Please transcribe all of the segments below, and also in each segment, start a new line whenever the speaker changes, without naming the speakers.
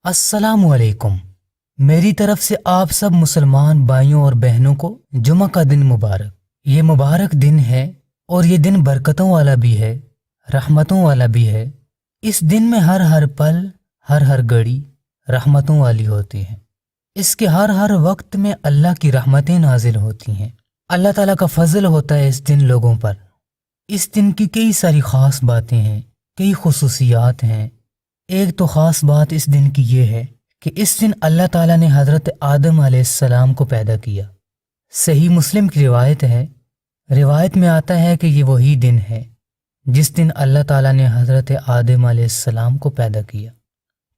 السلام علیکم۔ میری طرف سے آپ سب مسلمان بھائیوں اور بہنوں کو جمعہ کا دن مبارک۔ یہ مبارک دن ہے اور یہ دن برکتوں والا بھی ہے، رحمتوں والا بھی ہے۔ اس دن میں ہر پل، ہر گھڑی رحمتوں والی ہوتی ہے۔ اس کے ہر وقت میں اللہ کی رحمتیں نازل ہوتی ہیں۔ اللہ تعالیٰ کا فضل ہوتا ہے اس دن لوگوں پر۔ اس دن کی کئی ساری خاص باتیں ہیں، کئی خصوصیات ہیں۔ ایک تو خاص بات اس دن کی یہ ہے کہ اس دن اللہ تعالیٰ نے حضرت آدم علیہ السلام کو پیدا کیا۔ صحیح مسلم کی روایت ہے، روایت میں آتا ہے کہ یہ وہی دن ہے جس دن اللہ تعالیٰ نے حضرت آدم علیہ السلام کو پیدا کیا،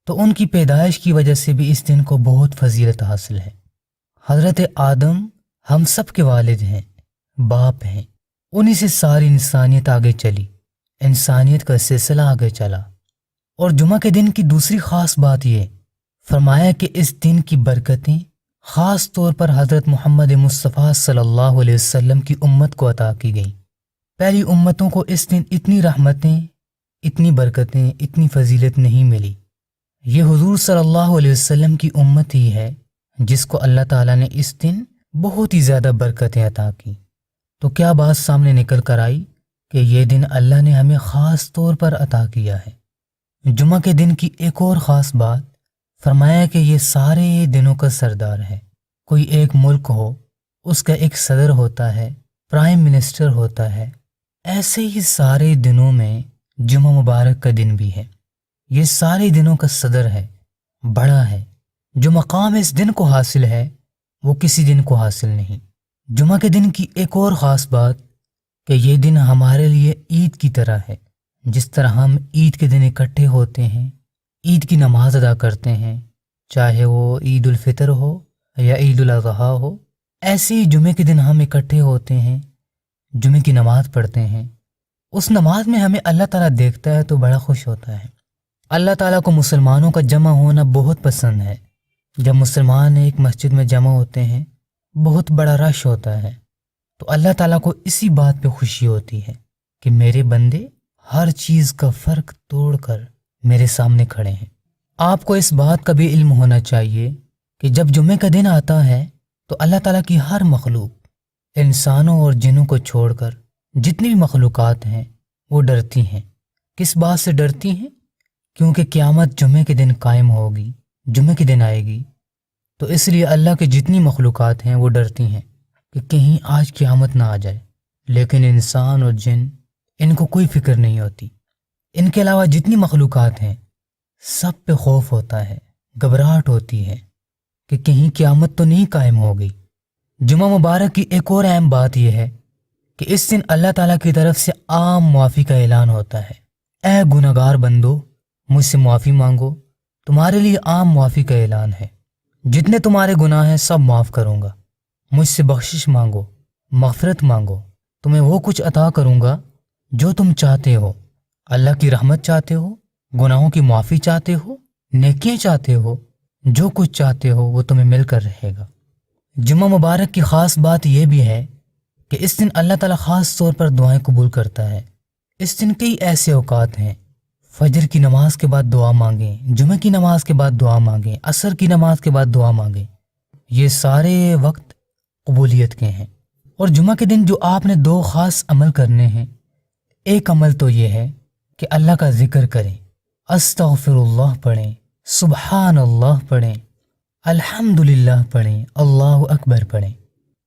تو ان کی پیدائش کی وجہ سے بھی اس دن کو بہت فضیلت حاصل ہے۔ حضرت آدم ہم سب کے والد ہیں، باپ ہیں، انہی سے ساری انسانیت آگے چلی، انسانیت کا سلسلہ آگے چلا۔ اور جمعہ کے دن کی دوسری خاص بات یہ فرمایا کہ اس دن کی برکتیں خاص طور پر حضرت محمد مصطفیٰ صلی اللہ علیہ وسلم کی امت کو عطا کی گئیں۔ پہلی امتوں کو اس دن اتنی رحمتیں، اتنی برکتیں، اتنی فضیلت نہیں ملی۔ یہ حضور صلی اللہ علیہ وسلم کی امت ہی ہے جس کو اللہ تعالیٰ نے اس دن بہت ہی زیادہ برکتیں عطا کی۔ تو کیا بات سامنے نکل کر آئی کہ یہ دن اللہ نے ہمیں خاص طور پر عطا کیا ہے۔ جمعہ کے دن کی ایک اور خاص بات فرمایا کہ یہ سارے دنوں کا سردار ہے۔ کوئی ایک ملک ہو، اس کا ایک صدر ہوتا ہے، پرائم منسٹر ہوتا ہے، ایسے ہی سارے دنوں میں جمعہ مبارک کا دن بھی ہے۔ یہ سارے دنوں کا صدر ہے، بڑا ہے۔ جو مقام اس دن کو حاصل ہے وہ کسی دن کو حاصل نہیں۔ جمعہ کے دن کی ایک اور خاص بات کہ یہ دن ہمارے لیے عید کی طرح ہے۔ جس طرح ہم عید کے دن اکٹھے ہوتے ہیں، عید کی نماز ادا کرتے ہیں، چاہے وہ عید الفطر ہو یا عید الاضحیٰ ہو، ایسے ہی جمعے کے دن ہم اکٹھے ہوتے ہیں، جمعے کی نماز پڑھتے ہیں۔ اس نماز میں ہمیں اللہ تعالیٰ دیکھتا ہے تو بڑا خوش ہوتا ہے۔ اللہ تعالیٰ کو مسلمانوں کا جمع ہونا بہت پسند ہے۔ جب مسلمان ایک مسجد میں جمع ہوتے ہیں، بہت بڑا رش ہوتا ہے، تو اللہ تعالیٰ کو اسی بات پہ خوشی ہوتی ہے کہ میرے بندے ہر چیز کا فرق توڑ کر میرے سامنے کھڑے ہیں۔ آپ کو اس بات کا بھی علم ہونا چاہیے کہ جب جمعے کا دن آتا ہے تو اللہ تعالیٰ کی ہر مخلوق، انسانوں اور جنوں کو چھوڑ کر جتنی بھی مخلوقات ہیں وہ ڈرتی ہیں۔ کس بات سے ڈرتی ہیں؟ کیونکہ قیامت جمعے کے دن قائم ہوگی، جمعے کے دن آئے گی، تو اس لیے اللہ کے جتنی مخلوقات ہیں وہ ڈرتی ہیں کہ کہیں آج قیامت نہ آ جائے۔ لیکن انسان اور جن، ان کو کوئی فکر نہیں ہوتی۔ ان کے علاوہ جتنی مخلوقات ہیں سب پہ خوف ہوتا ہے، گھبراہٹ ہوتی ہے کہ کہیں قیامت تو نہیں قائم ہو گئی۔ جمعہ مبارک کی ایک اور اہم بات یہ ہے کہ اس دن اللہ تعالیٰ کی طرف سے عام معافی کا اعلان ہوتا ہے۔ اے گنہگار بندو، مجھ سے معافی مانگو، تمہارے لیے عام معافی کا اعلان ہے۔ جتنے تمہارے گناہ ہیں سب معاف کروں گا۔ مجھ سے بخشش مانگو، مغفرت مانگو، تمہیں وہ کچھ عطا کروں گا جو تم چاہتے ہو۔ اللہ کی رحمت چاہتے ہو، گناہوں کی معافی چاہتے ہو، نیکیاں چاہتے ہو، جو کچھ چاہتے ہو وہ تمہیں مل کر رہے گا۔ جمعہ مبارک کی خاص بات یہ بھی ہے کہ اس دن اللہ تعالیٰ خاص طور پر دعائیں قبول کرتا ہے۔ اس دن کئی ایسے اوقات ہیں، فجر کی نماز کے بعد دعا مانگیں، جمعہ کی نماز کے بعد دعا مانگیں، عصر کی نماز کے بعد دعا مانگیں۔ یہ سارے وقت قبولیت کے ہیں۔ اور جمعہ کے دن جو آپ نے دو خاص عمل کرنے ہیں، ایک عمل تو یہ ہے کہ اللہ کا ذکر کریں، استغفر اللہ پڑھیں، سبحان اللہ پڑھیں، الحمدللہ پڑھیں، اللہ اکبر پڑھیں۔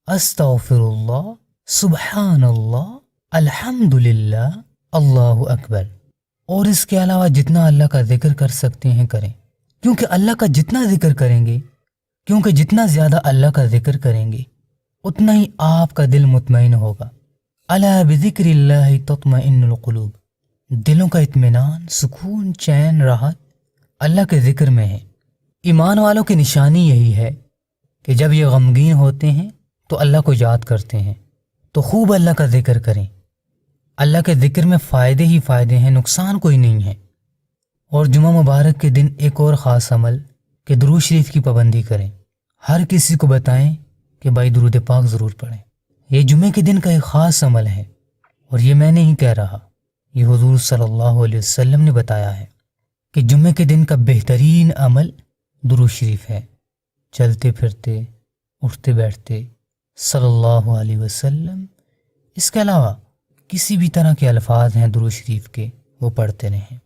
استغفر اللہ، سبحان اللہ، الحمدللہ، اللہ اکبر۔ اور اس کے علاوہ جتنا اللہ کا ذکر کر سکتے ہیں کریں، کیونکہ اللہ کا جتنا ذکر کریں گے، کیونکہ جتنا زیادہ اللہ کا ذکر کریں گے اتنا ہی آپ کا دل مطمئن ہوگا۔ الا بذکر اللہ تطمئن القلوب۔ دلوں کا اطمینان، سکون، چین، راحت اللہ کے ذکر میں ہے۔ ایمان والوں کی نشانی یہی ہے کہ جب یہ غمگین ہوتے ہیں تو اللہ کو یاد کرتے ہیں، تو خوب اللہ کا ذکر کریں۔ اللہ کے ذکر میں فائدے ہی فائدے ہیں، نقصان کوئی نہیں ہے۔ اور جمعہ مبارک کے دن ایک اور خاص عمل کہ درود شریف کی پابندی کریں۔ ہر کسی کو بتائیں کہ بھائی درود پاک ضرور پڑھیں۔ یہ جمعے کے دن کا ایک خاص عمل ہے، اور یہ میں نہیں کہہ رہا، یہ حضور صلی اللہ علیہ وسلم نے بتایا ہے کہ جمعے کے دن کا بہترین عمل درود شریف ہے، چلتے پھرتے، اٹھتے بیٹھتے صلی اللہ علیہ وسلم۔ اس کے علاوہ کسی بھی طرح کے الفاظ ہیں درود شریف کے، وہ پڑھتے رہیں۔